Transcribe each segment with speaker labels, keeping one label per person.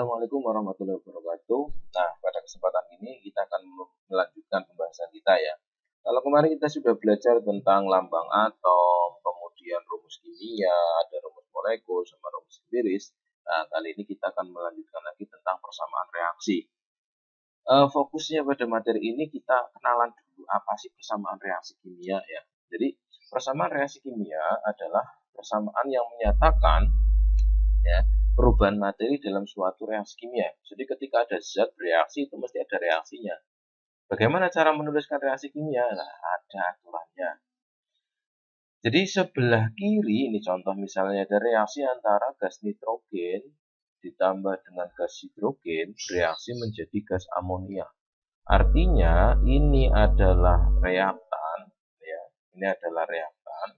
Speaker 1: Assalamualaikum warahmatullahi wabarakatuh. Nah, pada kesempatan ini kita akan melanjutkan pembahasan kita ya. Kalau kemarin kita sudah belajar tentang lambang atom, kemudian rumus kimia, ada rumus molekul sama rumus empiris. Nah, kali ini kita akan melanjutkan lagi tentang persamaan reaksi. Fokusnya pada materi ini kita kenalan dulu apa sih persamaan reaksi kimia ya. Jadi, persamaan reaksi kimia adalah persamaan yang menyatakan ya perubahan materi dalam suatu reaksi kimia. Jadi ketika ada zat bereaksi itu mesti ada reaksinya. Bagaimana cara menuliskan reaksi kimia? Nah, ada aturannya. Jadi sebelah kiri ini contoh misalnya ada reaksi antara gas nitrogen ditambah dengan gas hidrogen bereaksi menjadi gas amonia. Artinya ini adalah reaktan ya. Ini adalah reaktan.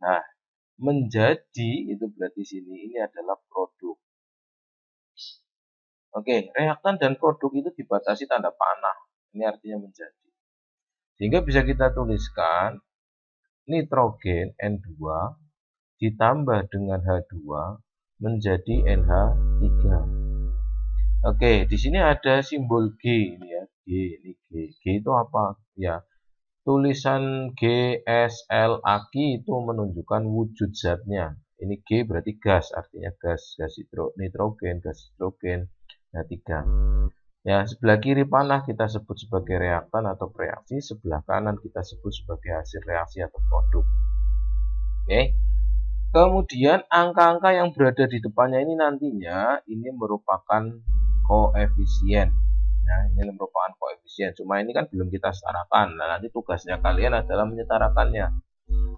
Speaker 1: Nah, menjadi itu berarti sini ini adalah produk. Oke, reaktan dan produk itu dibatasi tanda panah. Ini artinya menjadi. Sehingga bisa kita tuliskan nitrogen N2 ditambah dengan H2 menjadi NH3. Oke, di sini ada simbol G ini ya. G ini G. G itu apa? Ya. Tulisan GSLAki itu menunjukkan wujud zatnya. Ini G berarti gas, artinya gas nitrogen, gas hidrogen, H3. Ya, sebelah kiri panah kita sebut sebagai reaktan atau reaksi, sebelah kanan kita sebut sebagai hasil reaksi atau produk. Oke. Kemudian angka-angka yang berada di depannya ini nantinya ini merupakan koefisien. Nah, ini merupakan koefisien. Cuma ini kan belum kita setarakan. Nah, nanti tugasnya kalian adalah menyetarakannya.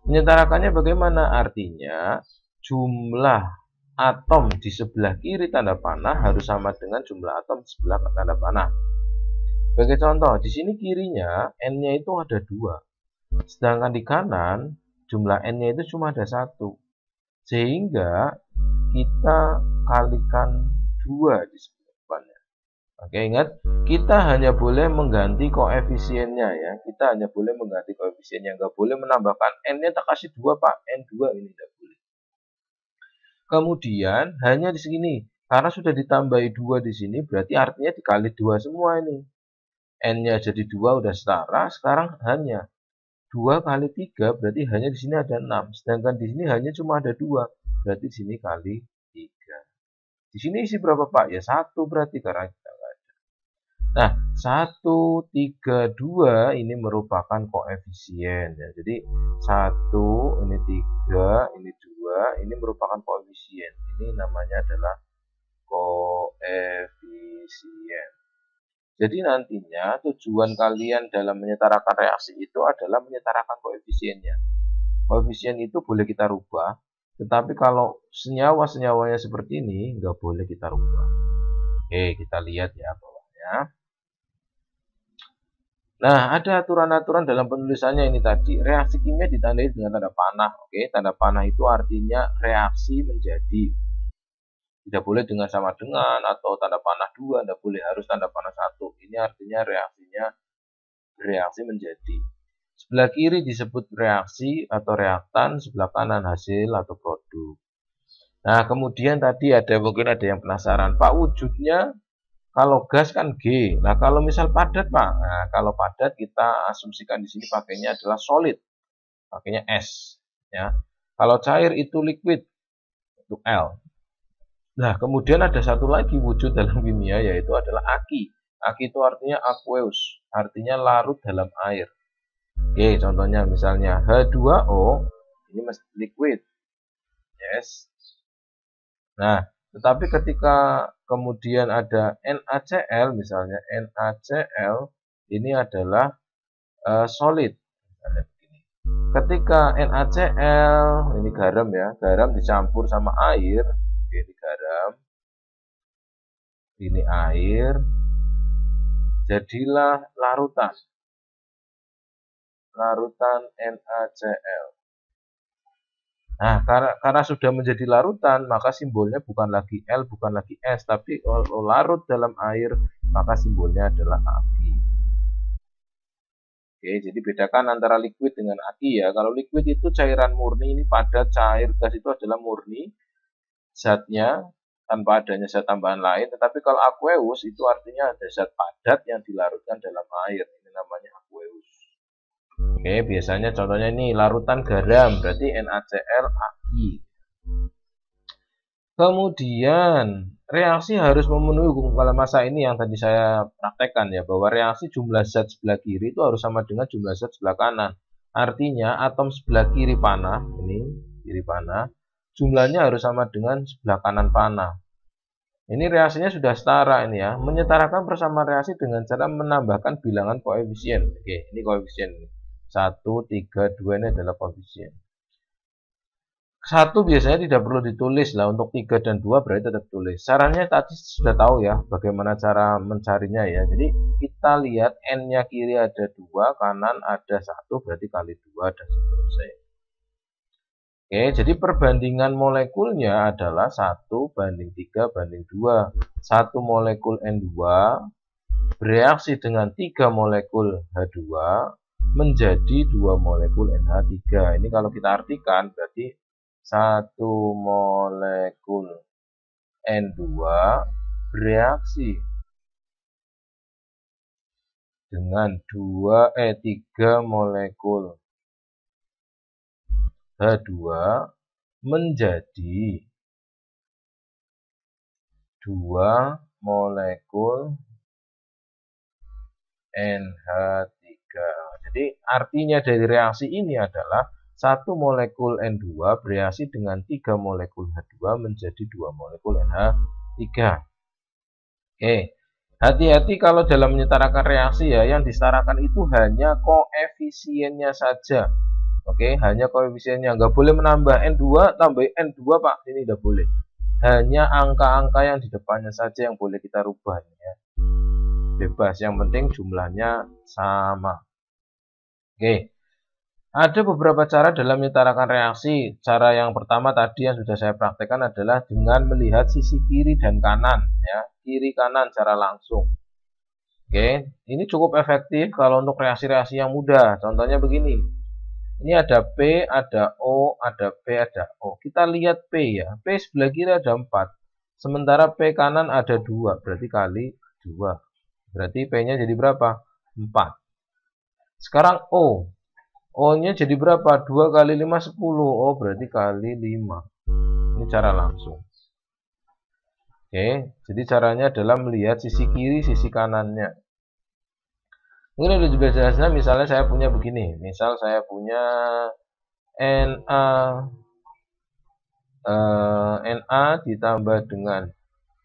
Speaker 1: Menyetarakannya bagaimana? Artinya jumlah atom di sebelah kiri tanda panah harus sama dengan jumlah atom di sebelah tanda panah. Sebagai contoh, di sini kirinya N-nya itu ada 2. Sedangkan di kanan jumlah N-nya itu cuma ada 1. Sehingga kita kalikan 2 di sebelah depannya. Oke, ingat, kita hanya boleh mengganti koefisiennya ya. Kita hanya boleh mengganti koefisiennya, nggak boleh menambahkan N-nya tak kasih 2, Pak. N2 ini tidak boleh. Kemudian, hanya di sini. Karena sudah ditambahi 2 di sini, berarti artinya dikali 2 semua ini. N-nya jadi 2 udah setara, sekarang hanya 2 kali 3, berarti hanya di sini ada 6. Sedangkan di sini hanya cuma ada 2, berarti di sini kali 3. Di sini isi berapa, Pak? Ya 1 berarti karena kita nggak ada. Nah, 1, 3, 2 ini merupakan koefisien ya. Jadi 1, ini 3, ini 2, ini merupakan koefisien. Ini namanya adalah koefisien. Jadi nantinya tujuan kalian dalam menyetarakan reaksi itu adalah menyetarakan koefisiennya. Koefisien itu boleh kita rubah, tetapi kalau senyawa-senyawanya seperti ini, nggak boleh kita rubah. Oke, kita lihat ya bawahnya. Nah, ada aturan-aturan dalam penulisannya ini tadi. Reaksi kimia ditandai dengan tanda panah. Oke, tanda panah itu artinya reaksi menjadi. Tidak boleh dengan sama dengan atau tanda panah 2, tidak boleh harus tanda panah 1. Ini artinya reaksinya bereaksi menjadi. Sebelah kiri disebut reaksi atau reaktan, sebelah kanan hasil atau produk. Nah, kemudian tadi mungkin ada yang penasaran, Pak, wujudnya kalau gas kan G. Nah, kalau misal padat, Pak. Nah, kalau padat kita asumsikan di sini pakainya adalah solid. Pakainya S, ya. Kalau cair itu liquid, itu L. Nah, kemudian ada satu lagi wujud dalam kimia yaitu adalah aki. Aki itu artinya aqueous, artinya larut dalam air. Oke, contohnya misalnya H2O ini mesti liquid. Yes. Nah, tetapi ketika kemudian ada NaCl misalnya, NaCl ini adalah solid. Misalnya begini. Ketika NaCl ini garam ya, garam dicampur sama air, oke, ini garam, ini air, jadilah larutan NaCl. Nah, karena sudah menjadi larutan, maka simbolnya bukan lagi L, bukan lagi S, tapi kalau larut dalam air, maka simbolnya adalah Ag. Oke, jadi bedakan antara liquid dengan Ag ya. Kalau liquid itu cairan murni, ini padat, cair, gas itu adalah murni zatnya. tanpa adanya zat tambahan lain. Tetapi kalau aqueous itu artinya ada zat padat yang dilarutkan dalam air. Ini namanya aqueous. Oke, biasanya contohnya ini larutan garam, berarti NaCl Ag. Kemudian reaksi harus memenuhi hukum kalam massa ini yang tadi saya praktekkan ya, bahwa reaksi jumlah zat sebelah kiri itu harus sama dengan jumlah zat sebelah kanan. Artinya atom sebelah kiri panah, ini kiri panah, jumlahnya harus sama dengan sebelah kanan panah. Ini reaksinya sudah setara ini ya. Menyetarakan persamaan reaksi dengan cara menambahkan bilangan koefisien. Oke, ini koefisien 1, 3, 2 ini adalah koefisien. 1 biasanya tidak perlu ditulis lah, untuk 3 dan 2 berarti tetap tulis. Caranya tadi sudah tahu ya bagaimana cara mencarinya ya. Jadi kita lihat N-nya kiri ada 2, kanan ada 1, berarti kali 2 dan seterusnya. Oke, jadi perbandingan molekulnya adalah 1 banding 3 banding 2. 1 molekul N2 bereaksi dengan 3 molekul H2 menjadi 2 molekul NH3. Ini kalau kita artikan berarti 1 molekul N2 bereaksi dengan 3 molekul H2 menjadi 2 molekul NH3. Jadi artinya dari reaksi ini adalah 1 molekul N2 bereaksi dengan 3 molekul H2 menjadi 2 molekul NH3. Oke, hati-hati kalau dalam menyetarakan reaksi ya, yang disetarakan itu hanya koefisiennya saja. Oke, hanya koefisiennya, nggak boleh menambah N2 tambah N2 Pak, ini tidak boleh. Hanya angka-angka yang di depannya saja yang boleh kita rubah ya. Bebas, yang penting jumlahnya sama. Oke. Ada beberapa cara dalam menyetarakan reaksi. Cara yang pertama tadi yang sudah saya praktekkan adalah dengan melihat sisi kiri dan kanan ya, kiri kanan secara langsung. Oke, ini cukup efektif kalau untuk reaksi-reaksi yang mudah. Contohnya begini. Ini ada P, ada O, ada P, ada O. Kita lihat P ya. P sebelah kiri ada 4. Sementara P kanan ada 2, berarti kali 2. Berarti P-nya jadi berapa? 4. Sekarang O. O-nya jadi berapa? 2 kali 5, 10. Oh, berarti kali 5. Ini cara langsung. Oke, jadi caranya adalah melihat sisi kiri, sisi kanannya. Mungkin ada juga jelasnya, misalnya saya punya begini. Misal saya punya Na ditambah dengan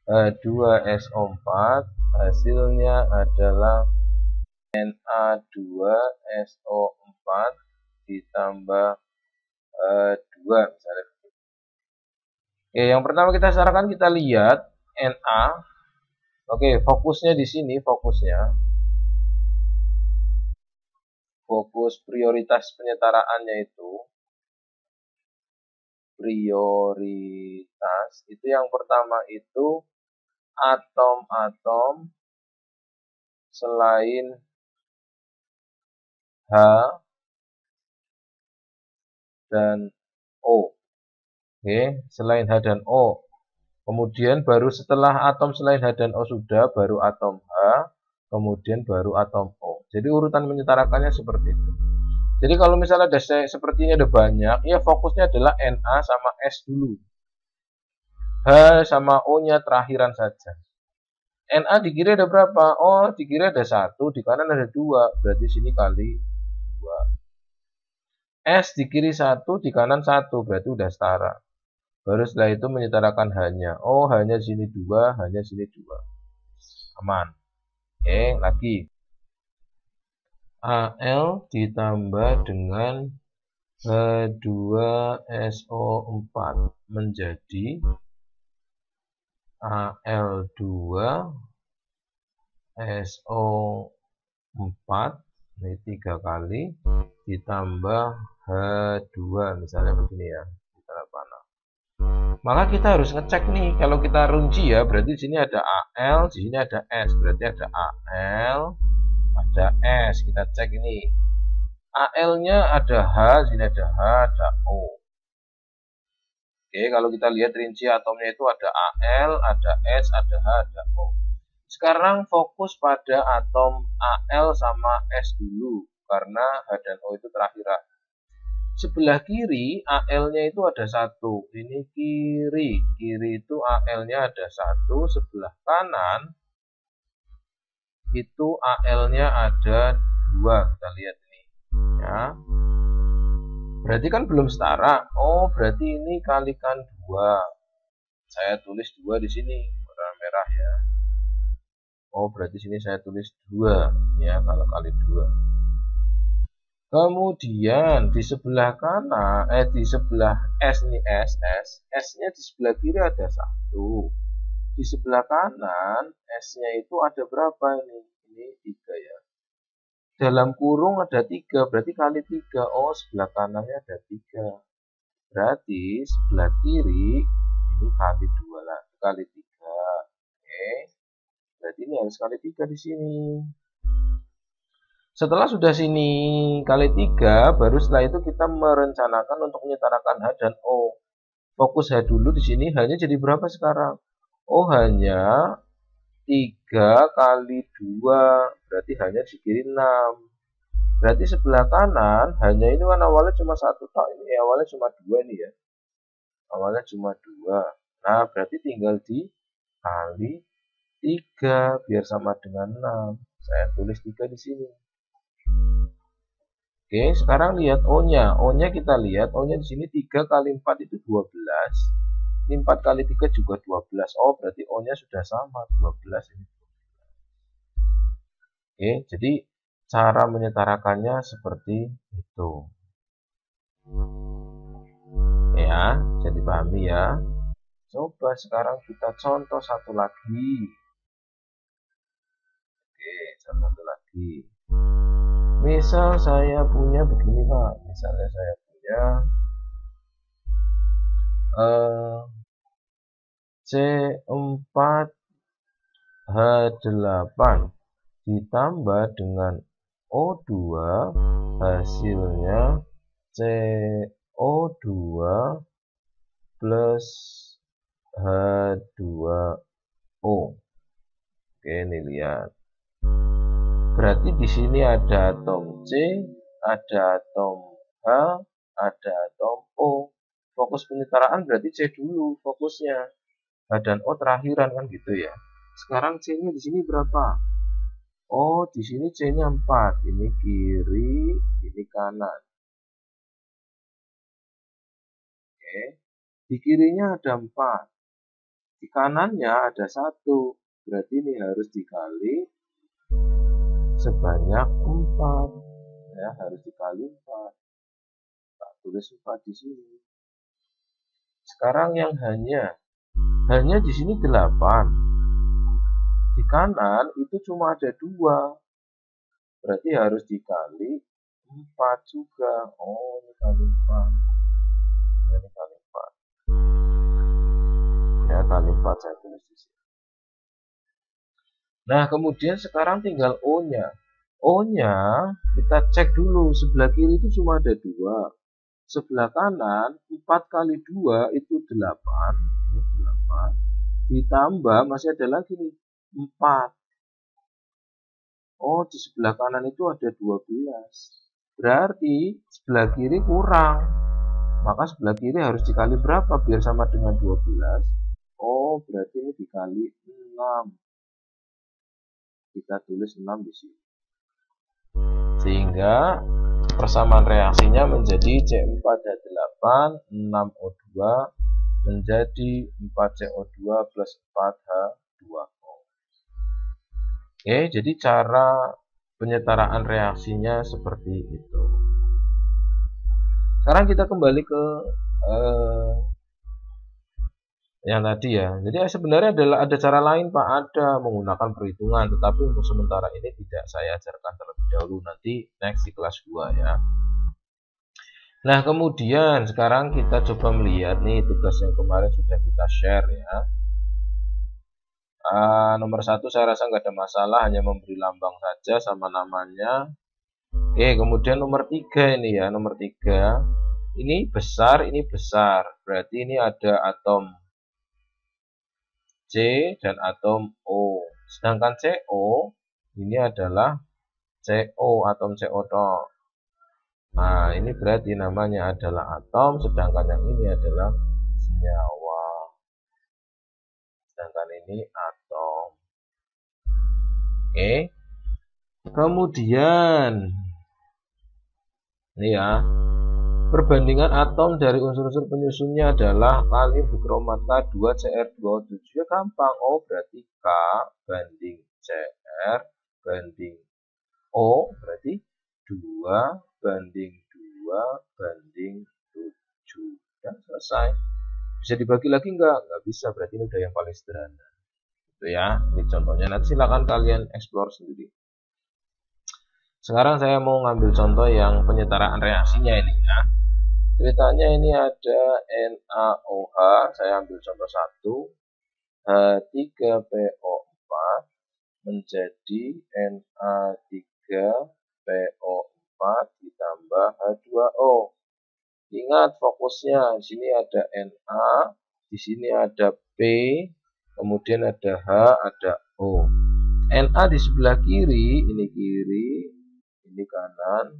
Speaker 1: 2SO4. Hasilnya adalah Na2SO4 ditambah 2 misalnya. Oke, yang pertama kita sarankan kita lihat Na. Oke, fokusnya di sini, fokus prioritas penyetaraannya itu yang pertama itu atom-atom selain H dan O. Oke, selain H dan O. Kemudian baru setelah atom selain H dan O sudah, baru atom H, kemudian baru atom O. Jadi urutan menyetarakannya seperti itu. Jadi kalau misalnya ada seperti ini ada banyak, ya fokusnya adalah Na sama S dulu. H sama O-nya terakhiran saja. Na di kiri ada berapa? Oh, di kiri ada 1, di kanan ada 2, berarti sini kali 2. S di kiri 1, di kanan 1, berarti udah setara. Baru setelah itu menyetarakan hanya. Oh, hanya sini 2, hanya sini 2. Aman. Oke, lagi. Al ditambah dengan H2SO4 menjadi Al2SO4, ini 3 kali ditambah H2 misalnya begini ya, kita panah. Maka kita harus ngecek nih, kalau kita runci ya, berarti di sini ada Al, di sini ada S, berarti ada Al, ada S. Kita cek ini. Al-nya ada H, di sini ada H, ada O. Oke, kalau kita lihat rinci atomnya itu ada Al, ada S, ada H, ada O. Sekarang fokus pada atom Al sama S dulu, karena H dan O itu terakhiran. Sebelah kiri Al-nya itu ada satu. Ini kiri. Kiri itu Al-nya ada satu. Sebelah kanan itu Al-nya ada dua. Kita lihat ini. Ya. Berarti kan belum setara. Oh, berarti ini kalikan dua. Saya tulis dua di sini. Warna merah ya. Oh, berarti sini saya tulis dua. Ya, kalau kali dua. Kemudian di sebelah kanan, di sebelah S nih S-nya di sebelah kiri ada satu. Di sebelah kanan S-nya itu ada berapa ini? Ini 3 ya. Dalam kurung ada 3, berarti kali 3. Oh, sebelah kanannya ada 3. Berarti sebelah kiri ini kali 2 lah, kali 3. Oke. Berarti ini harus kali 3 di sini. Setelah sudah sini kali 3, baru setelah itu kita merencanakan untuk menyetarakan H dan O. Fokus H dulu di sini, H-nya jadi berapa sekarang? Oh, hanya 3 kali 2, berarti H-nya di kiri 6. Berarti sebelah kanan, hanya ini kan awalnya cuma 1 tok, ini awalnya cuma 2 nih ya. Awalnya cuma 2. Nah, berarti tinggal dikali 3 biar sama dengan 6. Saya tulis 3 di sini. Oke, sekarang lihat O-nya. O-nya kita lihat, O-nya di sini 3 kali 4 itu 12. Ini 4 kali 3 juga 12. Oh, berarti O-nya sudah sama, 12 ini. Oke, jadi cara menyetarakannya seperti itu. Ya, jadi pahami ya. Coba sekarang kita contoh satu lagi. Oke, contoh lagi. Misal saya punya begini Pak, misalnya saya punya C4H8 ditambah dengan O2 hasilnya CO2 plus H2O. Oke, ini lihat. Berarti di sini ada atom C, ada atom H, ada atom O. Fokus penyetaraan berarti C dulu fokusnya. H dan O terakhiran kan gitu ya. Sekarang C-nya di sini berapa? Oh, di sini C-nya 4. Ini kiri, ini kanan. Oke. Di kirinya ada 4. Di kanannya ada 1. Berarti ini harus dikali sebanyak 4. Ya, harus dikali 4. Tak tulis 4 di sini. Sekarang yang hanya di sini 8. Di kanan itu cuma ada 2. Berarti harus dikali 4 juga. Oh, ini kali 4. Ini kali 4. Ya, kali 4 saya tulis di sini. Nah, kemudian sekarang tinggal O-nya. O-nya kita cek dulu. Sebelah kiri itu cuma ada 2. Sebelah kanan 4 kali 2 itu 8. 8. Ditambah masih ada lagi nih 4. Oh, di sebelah kanan itu ada 12. Berarti sebelah kiri kurang. Maka sebelah kiri harus dikali berapa biar sama dengan 12? Oh, berarti ini dikali 6. Kita tulis 6 di sini. Sehingga persamaan reaksinya menjadi C4H8 6O2 menjadi 4CO2 plus 4H2O. Oke, jadi cara penyetaraan reaksinya seperti itu. Sekarang kita kembali ke yang tadi ya. Jadi sebenarnya ada cara lain Pak, ada menggunakan perhitungan, tetapi untuk sementara ini tidak saya ajarkan terlebih dahulu, nanti next di kelas 2 ya. Nah, kemudian sekarang kita coba melihat nih tugas yang kemarin sudah kita share ya. Nomor 1 saya rasa nggak ada masalah, hanya memberi lambang saja sama namanya. Oke, kemudian nomor 3 ini ya, nomor 3 ini besar, ini besar. Berarti ini ada atom C dan atom O. Sedangkan CO ini adalah CO, atom CO toh. Nah, ini berarti namanya adalah atom, sedangkan yang ini adalah senyawa. Sedangkan ini atom. Oke. Kemudian ini ya, perbandingan atom dari unsur-unsur penyusunnya adalah kali bikromat K2Cr2O7. Ya gampang. O berarti K banding Cr banding O berarti 2 banding 2 banding 7. Dan selesai. Bisa dibagi lagi enggak? Enggak bisa, berarti ini udah yang paling sederhana. Itu ya, ini contohnya. Nanti silakan kalian explore sendiri. Sekarang saya mau ngambil contoh yang penyetaraan reaksinya ini ya. Ceritanya ini ada NaOH, saya ambil contoh 1, H3PO4 menjadi Na3PO4 ditambah H2O. Ingat fokusnya, di sini ada Na, di sini ada P, kemudian ada H, ada O. Na di sebelah kiri, ini kiri, ini kanan.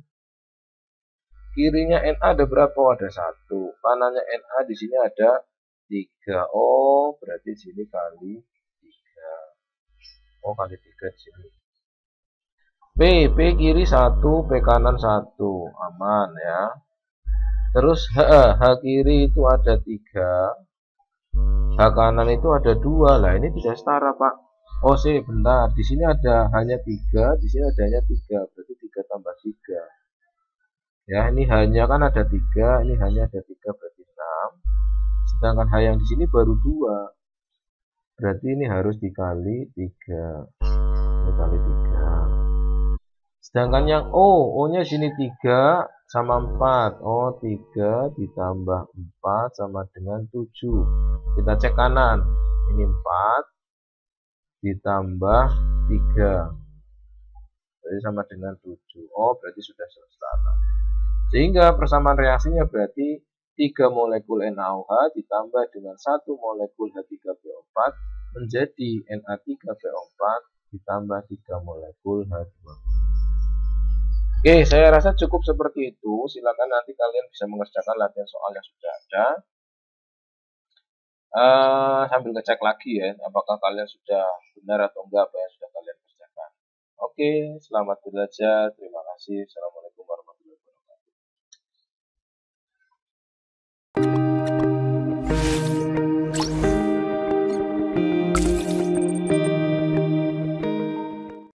Speaker 1: Kirinya Na ada berapa? Ada 1. Kanannya Na di sini ada 3. Oh, berarti di sini kali 3. Oh, kali 3 di sini. P kiri 1, P kanan 1. Aman ya. Terus H kiri itu ada 3. H kanan itu ada 2. Lah, ini tidak setara, Pak. Oh, sih, benar. Di sini ada hanya 3, di sini ada hanya 3. Berarti 3 tambah 3. Ya, ini hanya kan ada 3, ini hanya ada 3 berarti 6. Sedangkan H yang di sini baru 2. Berarti ini harus dikali 3. Dikali 3. Sedangkan yang O-nya sini 3 sama 4. Oh, 3 ditambah 4 sama dengan 7. Kita cek kanan. Ini 4 ditambah 3. Berarti sama dengan 7. Oh, berarti sudah selesai. Sehingga persamaan reaksinya berarti 3 molekul NaOH ditambah dengan 1 molekul H3PO4 menjadi Na3PO4 ditambah 3 molekul H2O. Oke, saya rasa cukup seperti itu. Silakan nanti kalian bisa mengerjakan latihan soal yang sudah ada. Sambil ngecek lagi ya, apakah kalian sudah benar atau enggak apa yang sudah kalian kerjakan. Oke, selamat belajar. Terima kasih. Assalamualaikum.